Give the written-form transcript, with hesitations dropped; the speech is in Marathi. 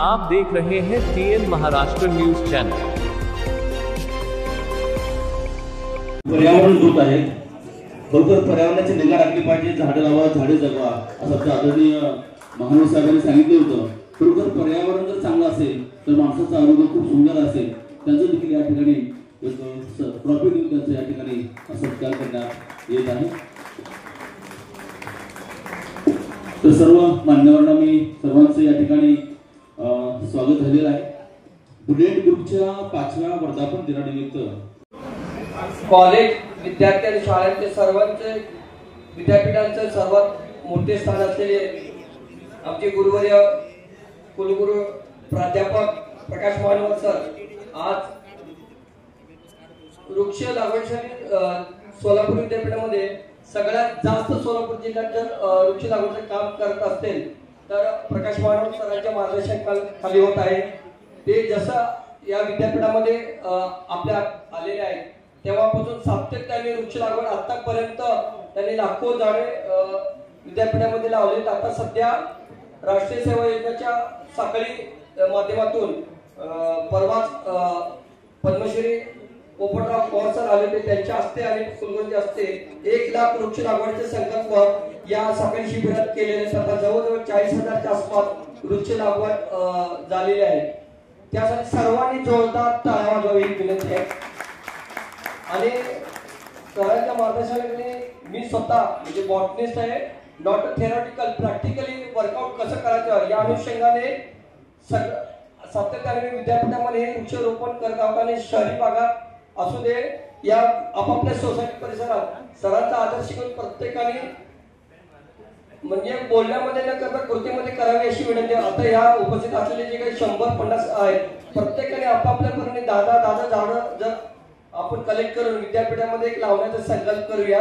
आप देख रहे हैं TN महाराष्ट्र न्यूज चैनल। पर्यावरण दूत आहे, बरोबर पर्यावरणाची निगा राखली पाहिजे, झाडे लावा झाडे जगवा असं आदरणीय महानवर साहेबांनी सांगितलं होतं। बरोबर पर्यावरण जर चांगलं असेल तर माणसाचं आरोग्य खूप सुंदर असेल। त्यांचं देखील या ठिकाणी एक ट्रॉफी देऊन त्यांचा या ठिकाणी सत्कार करण्यात येत आहे। तर सर्व मान्यवरांना मी सर्वांचं या ठिकाणी स्वागत झालेलं आहे। बुलेट ग्रुपच्या 5व्या वर्धापन दिनानिमित्त कॉलेज विद्यार्थी आणि शाळांचे सर्वांचे विद्यापीठांचे सर्वात मोठे स्थान असलेले आमचे गुरुवर्य कुलगुरू प्राध्यापक प्रकाश महानवर सर आज वृक्ष लागवडीसाठी सोलापूर विद्यापीठामध्ये सगळ्यात जास्त सोलापूर जिल्ह्यात जर वृक्ष लागवडीचे काम करत असतील तर प्रकाश महानवर सरांच्या मार्गदर्शनाखाली होत आहे। ते जसं या विद्यापीठामध्ये आपल्या आलेले आहेत तेव्हापासून सातत्याने वृक्ष लागवड आतापर्यंत त्यांनी लाखो झाडे विद्यापीठामध्ये लावलेत। आता सध्या राष्ट्रीय सेवा योजनेच्या साखळी माध्यमातून परवाच पद्मश्री पोपटराव पवार सर आलेले, त्यांच्या हस्ते आणि कुलगुरूंच्या हस्ते 1 लाख वृक्ष लागवडीचे संकल्प या साखळी शिबिरात केलेले आहेत। आता जवळजवळ 40,000च्या आसपास वृक्ष लागवड झालेली आहे। त्यासाठी सर्वांनी जोरदार टाळ्या वाजवावी ही विनंती आहे। आणि सरांच्या मार्गदर्शनाखाली मी स्वतः म्हणजे बॉटनिस्ट आहे, नॉट थेरॉटिकल प्रॅक्टिकली वर्कआउट कसं करायचं या अनुषंगाने सातत्याने विद्यापीठामध्ये हे वृक्षारोपण करत आहोत। आणि शहरी भागात असू दे या आपापल्या सोसायटी परिसरात सरांचा आदर्श घेऊन प्रत्येकाने म्हणजे बोलण्यामध्ये न करता कृतीमध्ये करावी अशी विनंती आहे। आता या उपस्थित असलेले जे काही 100-150 आहेत प्रत्येकाने आपापल्या परीने 10-10 झाडं जर आपण कलेक्ट करून विद्यापीठामध्ये एक लावण्याचा संकल्प करूया।